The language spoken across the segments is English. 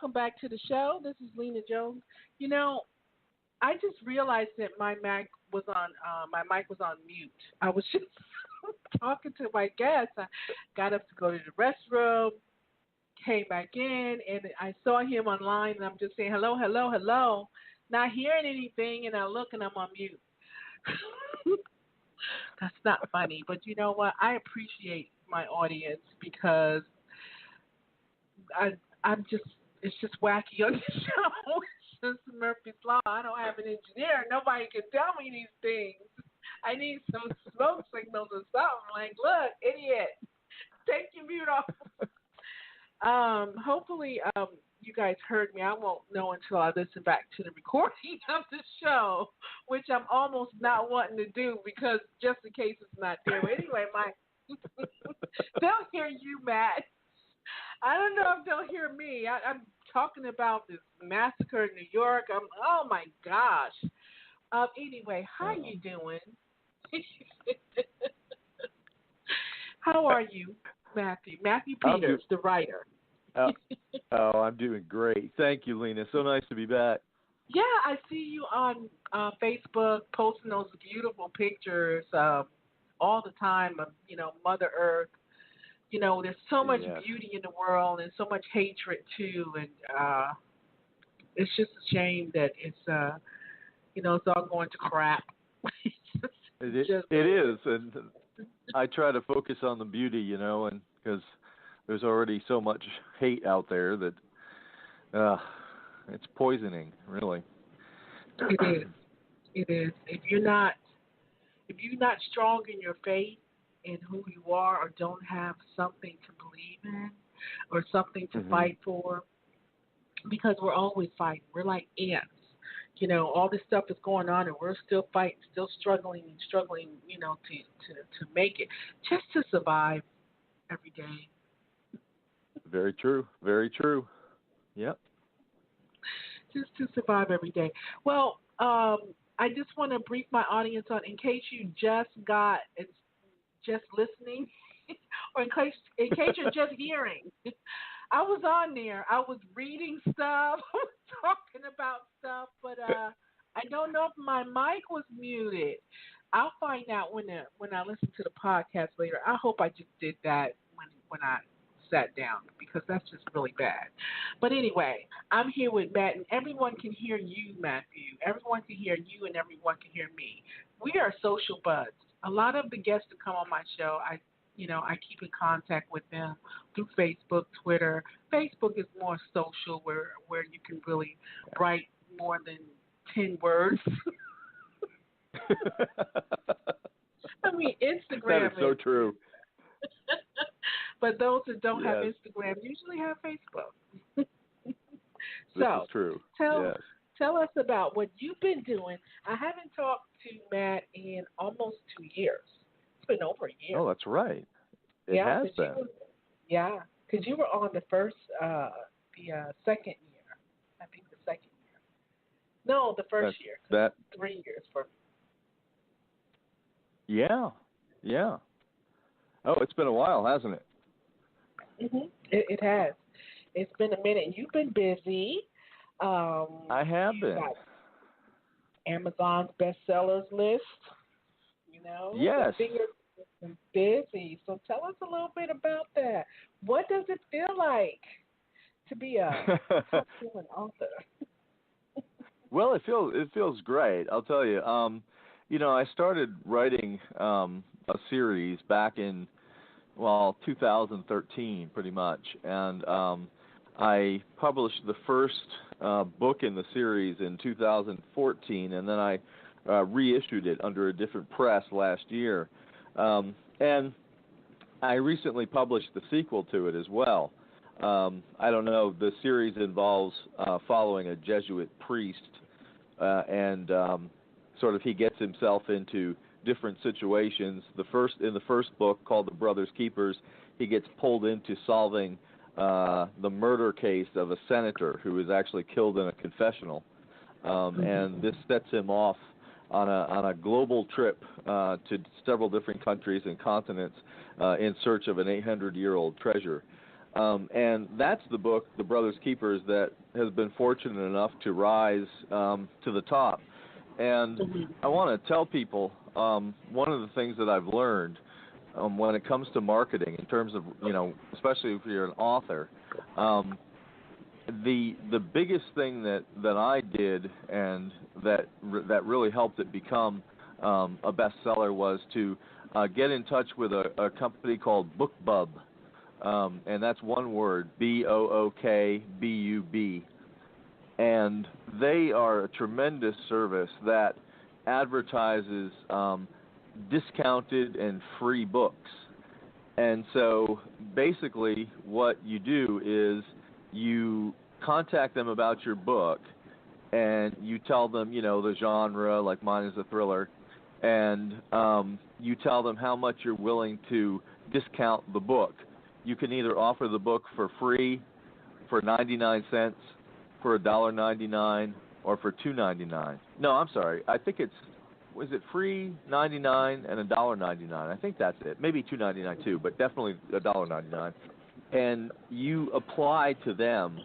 welcome back to the show. This is Lena Jones. You know, I just realized that my mic was on mute. I was just talking to my guest. I got up to go to the restroom, came back in, and I saw him online, and I'm just saying hello, hello, hello, not hearing anything, and I look and I'm on mute. That's not funny, but you know what? I appreciate my audience because I I'm just it's just wacky on the show. It's just Murphy's Law. I don't have an engineer. Nobody can tell me these things. I need some smoke signals or something. Like, look, idiot, take your mute off. Hopefully, you guys heard me. I won't know until I listen back to the recording of the show, which I'm almost not wanting to do because just in case it's not there. But anyway, they'll hear you, Matt. I don't know if they'll hear me. I'm talking about this massacre in New York. Oh my gosh. Anyway, how you doing? How are you, Matthew? Matthew Peters, the writer. Uh, I'm doing great. Thank you, Lena. So nice to be back. Yeah, I see you on Facebook posting those beautiful pictures all the time of, Mother Earth. There's so much Yes. beauty in the world and so much hatred too, and it's just a shame that it's all going to crap. It is, and I try to focus on the beauty, and because there's already so much hate out there that it's poisoning, really. It is. It is. If you're not strong in your faith in who you are, or don't have something to believe in, or something to fight for, because we're always fighting. We're like ants. All this stuff is going on, and we're still fighting, still struggling, to make it, just to survive every day. Very true. Very true. Yep. Just to survive every day. Well, I just want to brief my audience on, in case you just listening, or in case you're just hearing. I was on there. I was reading stuff, talking about stuff, but I don't know if my mic was muted. I'll find out when I listen to the podcast later. I hope I just did that when I sat down, because that's just really bad. But anyway, I'm here with Matt, and everyone can hear you, Matthew. Everyone can hear you, and everyone can hear me. We are social buds. A lot of the guests that come on my show, I keep in contact with them through Facebook, Twitter. Facebook is more social, where you can really write more than 10 words. I mean, Instagram that is so true. But those that don't have Instagram usually have Facebook. This is true. Tell us about what you've been doing. I haven't talked to Matt in almost 2 years. It's been over a year. Oh, that's right. It has been. Because you were on the second year. I think the second year. No, the first year. That 3 years for me. Yeah. Oh, it's been a while, hasn't it? It has. It's been a minute. You've been busy. I have been. Amazon's bestsellers list. Yes. Been busy. So tell us a little bit about that. What does it feel like to be a top-selling author? Well, it feels great. I'll tell you. I started writing a series back in 2013, pretty much, and I published the first book in the series in 2014, and then I reissued it under a different press last year. And I recently published the sequel to it as well. I don't know, the series involves following a Jesuit priest, and sort of he gets himself into different situations. In the first book, called The Brothers Keepers, he gets pulled into solving the murder case of a senator who was actually killed in a confessional, and this sets him off on a global trip to several different countries and continents in search of an 800-year-old treasure. And that's the book, The Brothers Keepers, that has been fortunate enough to rise to the top. And I want to tell people one of the things that I've learned when it comes to marketing, in terms of, especially if you're an author, the biggest thing that I did and that really helped it become a bestseller was to get in touch with a company called BookBub, and that's one word, BookBub, and they are a tremendous service that advertises discounted and free books. And so basically what you do is you contact them about your book, and you tell them, the genre, like mine is a thriller, and you tell them how much you're willing to discount the book. You can either offer the book for free, for 99 cents, for $1.99, or for $2.99. No, I'm sorry. I think was it free, 99, and $1.99? I think that's it. Maybe $2.99 too, but definitely $1.99. And you apply to them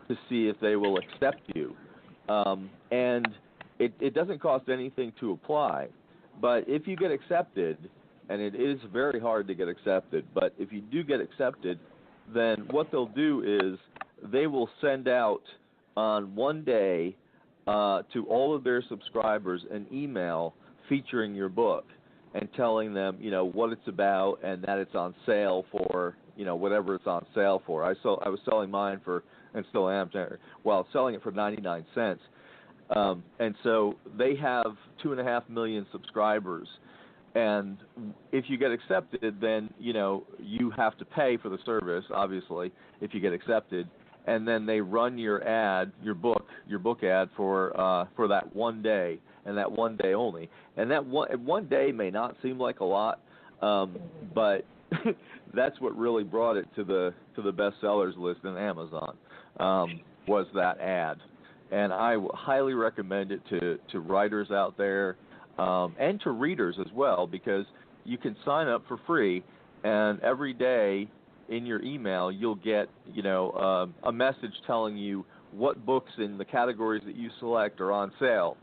to see if they will accept you. And it doesn't cost anything to apply. But if you get accepted, and it is very hard to get accepted, but if you do get accepted, then what they'll do is they will send out on one day to all of their subscribers an email featuring your book and telling them, what it's about and that it's on sale for, whatever it's on sale for. I was selling mine for, and still am, selling it for 99 cents. And so they have 2.5 million subscribers. And if you get accepted, then, you have to pay for the service, obviously, if you get accepted. And then they run your ad, your book ad for that one day, and that one day only. And that one day may not seem like a lot, but that's what really brought it to the bestsellers list in Amazon, was that ad. And I highly recommend it to writers out there, and to readers as well, because you can sign up for free, and every day in your email you'll get a message telling you what books in the categories that you select are on sale,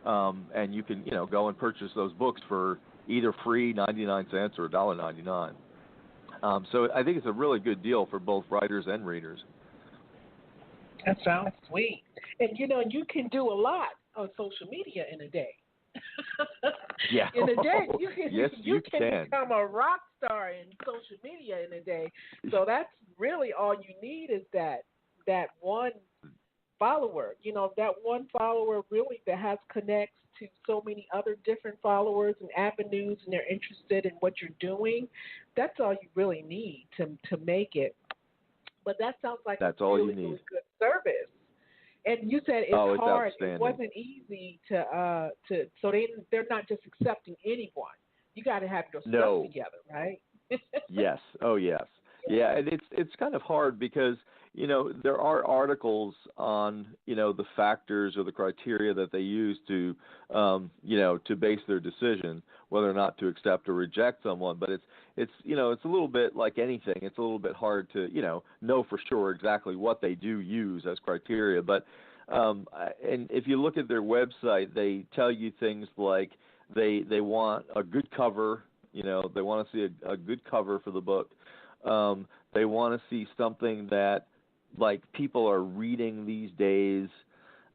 and you can go and purchase those books for either free, 99 cents, or $1.99. So I think it's a really good deal for both writers and readers. That sounds sweet. And you can do a lot on social media in a day. Yeah. In a day, you can become a rock star in social media in a day. So that's really all you need is that one follower. That one follower really that connects to so many other different followers and avenues, and they're interested in what you're doing. That's all you really need to make it. But that sounds like that's a all really, you need. really good service. And you said it's hard. It wasn't easy to so they're not just accepting anyone. You got to have your stuff together, right? Yes. Oh, yes. Yeah, and it's kind of hard because there are articles on the factors or the criteria that they use to to base their decision whether or not to accept or reject someone. But it's a little bit like anything. It's a little bit hard to know for sure exactly what they do use as criteria. But and if you look at their website, they tell you things like they want a good cover. They want to see a good cover for the book. They want to see something that like people are reading these days,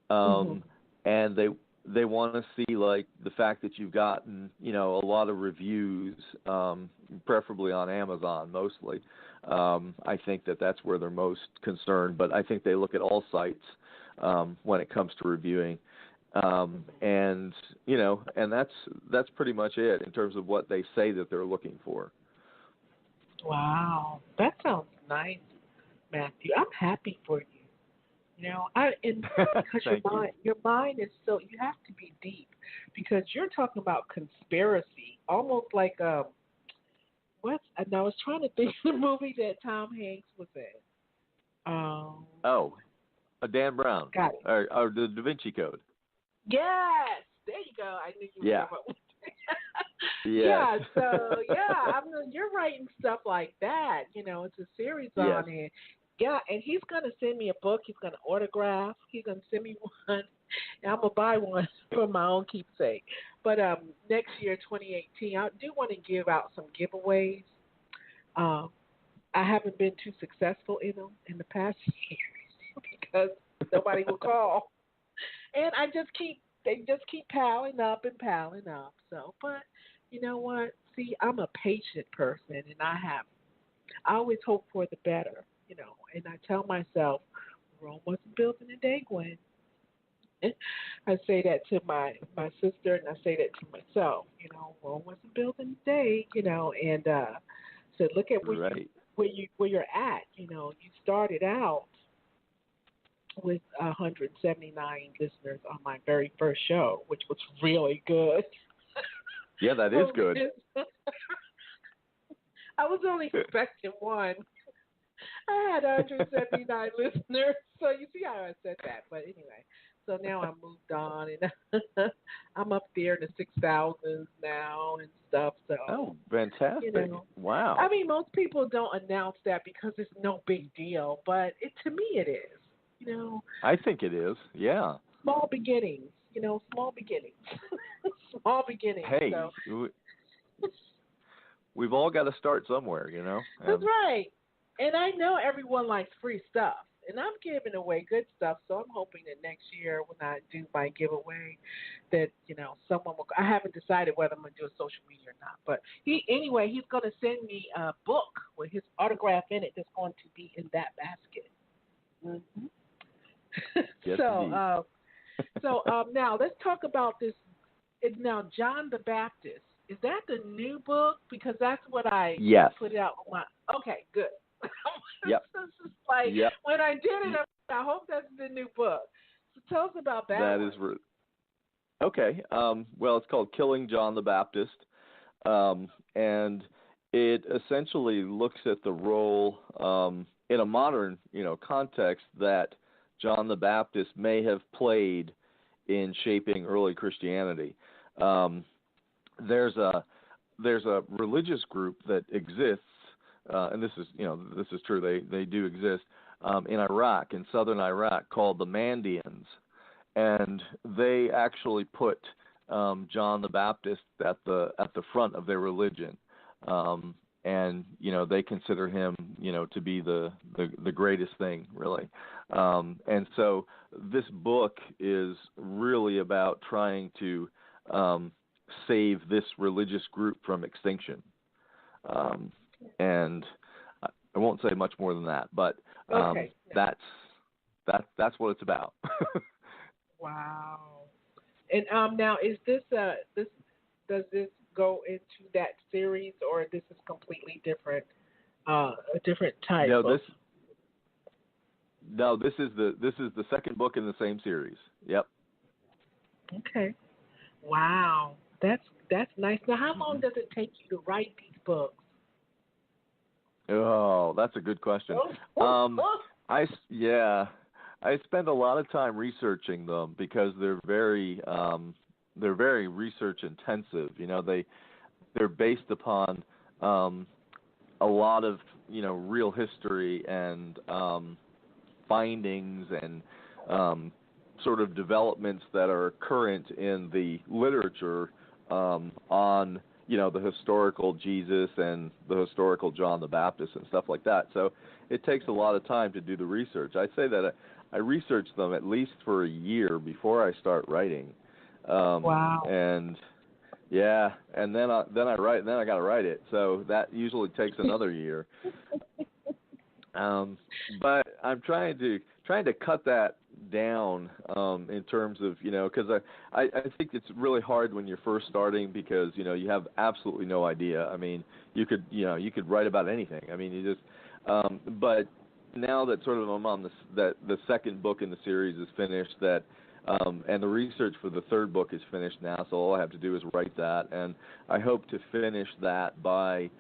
and they want to see like the fact that you've gotten a lot of reviews, preferably on Amazon mostly. I think that's where they're most concerned, but I think they look at all sites when it comes to reviewing. And that's pretty much it in terms of what they say that they're looking for. Wow, that sounds nice, Matthew. I'm happy for you. Because your mind is so, you have to be deep because you're talking about conspiracy, almost like and I was trying to think of the movie that Tom Hanks was in. Dan Brown. Got it. Or the Da Vinci Code. Yes, there you go. I knew you were talking about Yes. Yeah, so yeah, you're writing stuff like that. It's a series Yes. on it. Yeah, and he's gonna send me a book. He's gonna autograph. He's gonna send me one, and I'm gonna buy one for my own keepsake. But next year, 2018, I do want to give out some giveaways. Um, I haven't been too successful in them in the past years because nobody will call, and they just keep piling up and piling up. So, but you know what? See, I'm a patient person, and I always hope for the better, and I tell myself, Rome wasn't built in a day, Gwen. I say that to my sister, and I say that to myself. Rome wasn't built in a day, and so look at Right. where you're at. You started out with 179 listeners on my very first show, which was really good. Yeah, that is good. I was only expecting one. I had 179 listeners, so you see how I said that. But anyway, so now I moved on, and I'm up there in the 6,000s now and stuff. So Oh, fantastic! I Wow. mean, most people don't announce that because it's no big deal, but to me it is. You know, I think it is. Yeah. small beginnings. Small beginnings. Small beginnings. Hey, So we've all got to start somewhere, that's and right. And I know everyone likes free stuff. And I'm giving away good stuff, so I'm hoping that next year when I do my giveaway that, someone will I haven't decided whether I'm gonna do a social media or not. But he's gonna send me a book with his autograph in it that's going to be in that basket. Hmm. yes, so indeed. now let's talk about this. Now John the Baptist, is that the new book? Because that's what I Yes. put out on my. Okay, good. Yep. This is like Yep. when I did it. I hope that's the new book. So tell us about that That one. is okay. Well, it's called Killing John the Baptist, and it essentially looks at the role in a modern, context that John the Baptist may have played in shaping early Christianity. Um, there's a religious group that exists, and this is true. They do exist in Iraq, in southern Iraq, called the Mandeans, and they actually put John the Baptist at the front of their religion, and they consider him to be the greatest thing really, and so this book is really about trying to save this religious group from extinction, and I won't say much more than that, but Okay. that's what it's about. Wow. And now is this does this go into that series or this is completely different? A different type No, of. this is the second book in the same series. Yep. Okay. Wow. That's nice. Now, how long Hmm. does it take you to write these books? Oh, that's a good question. Um, yeah, I spend a lot of time researching them because they're very research intensive. They're based upon um, a lot of real history and findings and sort of developments that are current in the literature on the historical Jesus and the historical John the Baptist and stuff like that. So it takes a lot of time to do the research. I say that I research them at least for a year before I start writing, Wow. and yeah, and then I got to write it. So that usually takes another year. Um, but I'm trying to cut that down in terms of because I think it's really hard when you're first starting because you have absolutely no idea. I mean you could write about anything. I mean you just but now that sort of I'm on the second book in the series is finished, that and the research for the third book is finished now, so all I have to do is write that, and I hope to finish that by